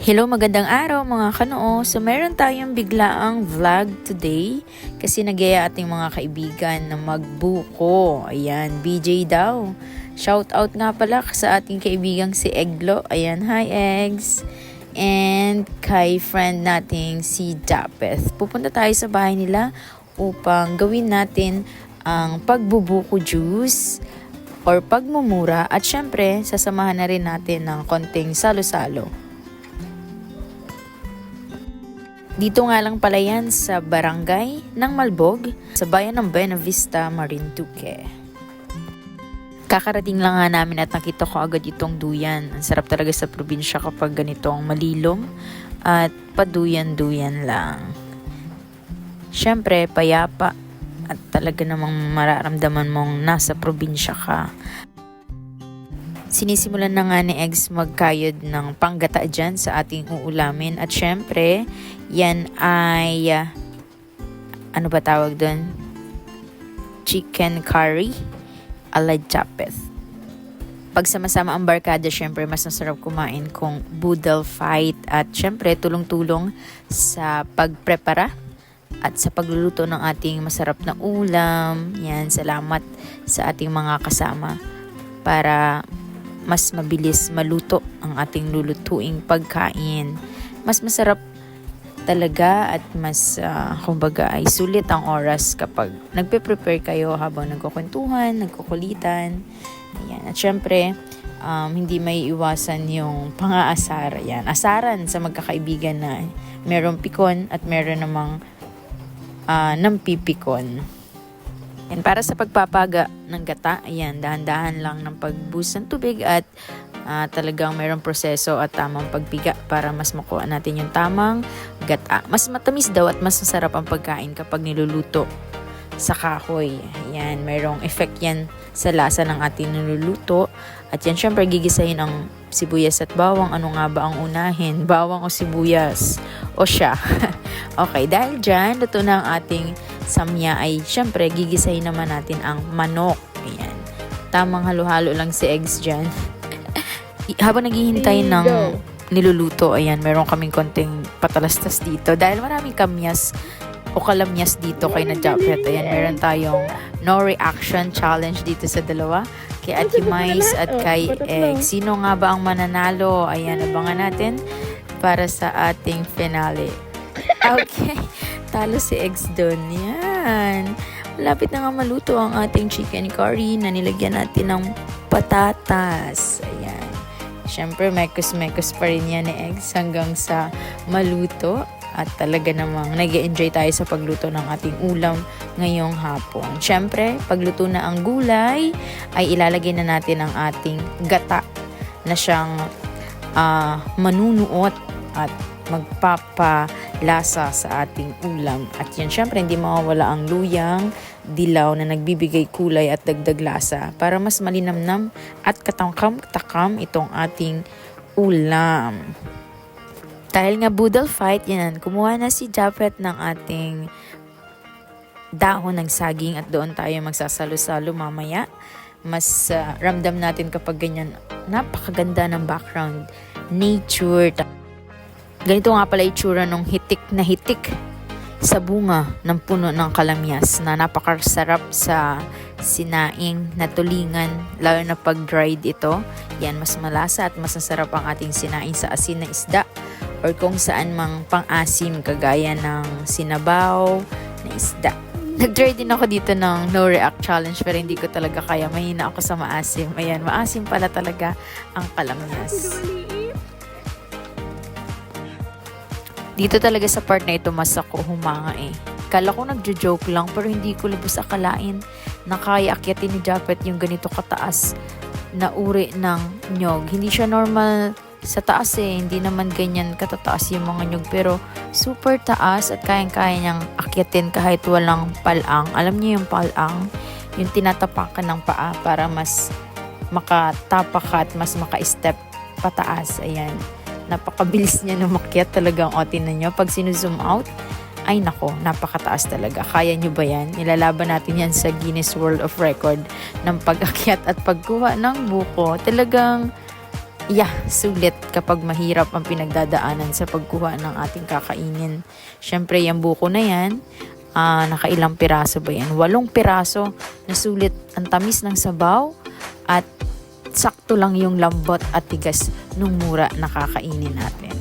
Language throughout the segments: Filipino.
Hello, magandang araw mga kanoo. So meron tayong biglaang vlog today kasi nagyaya ating mga kaibigan na magbuko. Ayan, BJ daw. Shout out nga pala sa ating kaibigang si Eglo. Ayan, hi Eggs. And kay friend nating si Japeth. Pupunta tayo sa bahay nila upang gawin natin ang pagbubuko juice or pagmumura at syempre sasamahan na rin natin ng konting salo-salo. Dito nga lang pala yan sa barangay ng Malbog, sa bayan ng Buena Vista, Marinduque. Kakarating lang nga namin at nakita ko agad itong duyan. Ang sarap talaga sa probinsya kapag ganitong malilom at paduyan-duyan lang. Siyempre, payapa at talaga namang mararamdaman mong nasa probinsya ka. Sinisimulan na nga ni Eggs magkayod ng panggata dyan sa ating uulamin. At syempre, yan ay, ano ba tawag doon? Chicken curry ala Japeth. Pag sama-sama ang barkada, syempre, mas masarap kumain kung boodle fight. At syempre, tulong-tulong sa pagprepara at sa pagluluto ng ating masarap na ulam. Yan, salamat sa ating mga kasama para mas mabilis maluto ang ating lulutuing pagkain. Mas masarap talaga at mas kumbaga ay sulit ang oras kapag nagpe-prepare kayo habang nagkukwentuhan, nagkukulitan. Ayan. At syempre, hindi may iwasan yung pang-aasar. Ayan. Asaran sa magkakaibigan na merong pikon at meron namang nampipikon. And para sa pagpapaga ng gata, ayan, dahan-dahan lang ng pagbuhos ng tubig at talagang mayroong proseso at tamang pagpiga para mas makuha natin yung tamang gata. Mas matamis daw at mas masarap ang pagkain kapag niluluto sa kahoy. Ayan, mayroong effect yan sa lasa ng ating niluluto. At yan, syempre, gigisahin ang sibuyas at bawang. Ano nga ba ang unahin? Bawang o sibuyas? O siya? Okay, dahil dyan, luto na ang ating samya ay syempre gigisahin naman natin ang manok. Ayan. Tamang halo-halo lang si Eggs dyan. Habang naghihintay ng niluluto, ayan, meron kaming konting patalastas dito. Dahil maraming kamyas o kalamyas dito kay na Japeth. Ayan, meron tayong no reaction challenge dito sa dalawa. Kay Ate Mais at kay Eggs. Sino nga ba ang mananalo? Ayan, abangan natin para sa ating finale. Okay. Talo si Eggs doon. Yan. Malapit na nga maluto ang ating chicken curry na nilagyan natin ng patatas. Ayan. Siyempre, mekos-mekos pa rin yan ni Eggs hanggang sa maluto. At talaga namang nag-enjoy tayo sa pagluto ng ating ulam ngayong hapon. Siyempre, pagluto na ang gulay, ay ilalagay na natin ang ating gata na siyang manunuot at magpapalasa sa ating ulam. At yan, syempre, hindi mawawala ang luyang dilaw na nagbibigay kulay at dagdag lasa para mas malinamnam at katakam-takam itong ating ulam. Dahil nga boodle fight, yan, kumuha na si Japeth ng ating dahon ng saging at doon tayo magsasalo-salo mamaya. Mas ramdam natin kapag ganyan, napakaganda ng background, nature. Ganito nga pala itsura ng hitik na hitik sa bunga ng puno ng kalamyas na napakasarap sa sinaing na tulingan, lalo na pag dried ito. Yan, mas malasa at mas masarap ang ating sinaing sa asin na isda or kung saan mang pang-asim kagaya ng sinabaw na isda. Nag-try din ako dito ng no react challenge pero hindi ko talaga kaya. Mahina ako sa maasim. Ayan, maasim pala talaga ang kalamyas. Dito talaga sa part na ito, mas ako humanga eh. Kala ko nagjo-joke lang pero hindi ko lubos akalain na kaya akyatin ni Japeth yung ganito kataas na uri ng nyog. Hindi siya normal sa taas eh. Hindi naman ganyan katataas yung mga nyog pero super taas at kayang-kaya niyang akyatin kahit walang palang. Alam niyo yung palang? Yung tinatapakan ng paa para mas makatapak at mas maka-step pataas. Ayan. Napakabilis niya numakyat talagang tinan nyo. Pag sinuzoom out, ay nako, napakataas talaga. Kaya nyo ba yan? Nilalaban natin yan sa Guinness World of Record ng pag-akyat at pagkuha ng buko. Talagang Sulit kapag mahirap ang pinagdadaanan sa pagkuha ng ating kakainin. Syempre, yung buko na yan, nakailang piraso ba yan? 8 piraso na sulit ang tamis ng sabaw at sakto lang yung lambot at tigas nung mura na kakainin natin.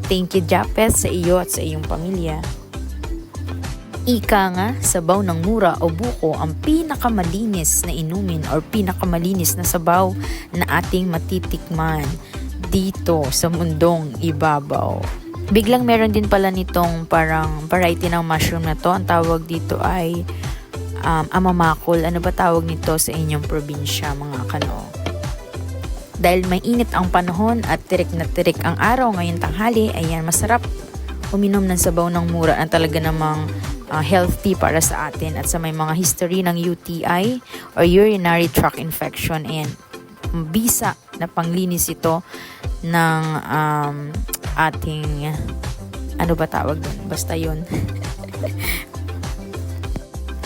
Thank you, Japet, sa iyo at sa iyong pamilya. Ika nga, sabaw ng mura o buko ang pinakamalinis na inumin or pinakamalinis na sabaw na ating matitikman dito sa mundong ibabaw. Biglang meron din pala nitong parang variety ng mushroom na to. Ang tawag dito ay amamakol. Ano ba tawag nito sa inyong probinsya, mga kano? Dahil may init ang panahon at tirik na tirik ang araw ngayong tanghali, ayan, masarap uminom ng sabaw ng mura na talaga namang healthy para sa atin at sa may mga history ng UTI or urinary tract infection, and bisa na panglinis ito ng ating ano ba tawag doon? Basta yun.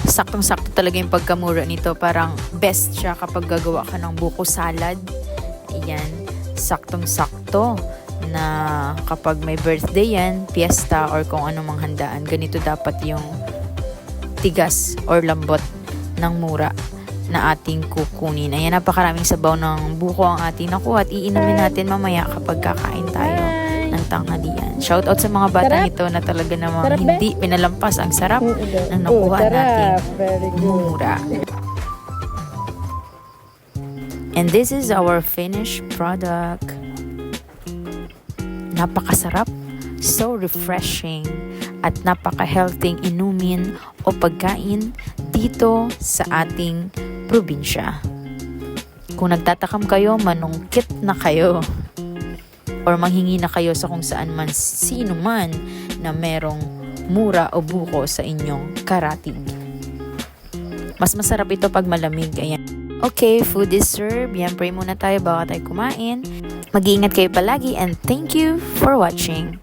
Saktong-sakto talaga yung pagkamura nito. Parang best siya kapag gagawa ka ng buko salad. Ayan, saktong-sakto na kapag may birthday yan, fiesta, or kung ano mang handaan, ganito dapat yung tigas or lambot ng mura na ating kukunin. Ayan, napakaraming sabaw ng buko ang ating nakuha at iinumin natin mamaya kapag kakain tayo ng tanghalian. Shout out sa mga batang ito na talaga namang hindi pinalampas ang sarap ng nakuha natin mura. And this is our finished product. Napakasarap, so refreshing, at napaka-healthy inumin o pagkain dito sa ating probinsya. Kung nagtatakam kayo, manungkit na kayo or manghingi na kayo sa kung saan man sino man na merong mura o buko sa inyong karatig. Mas masarap ito pag malamig. Ayan. Okay, food is served. Yan, pray muna tayo bago tayo kumain. Mag-iingat kayo palagi and thank you for watching.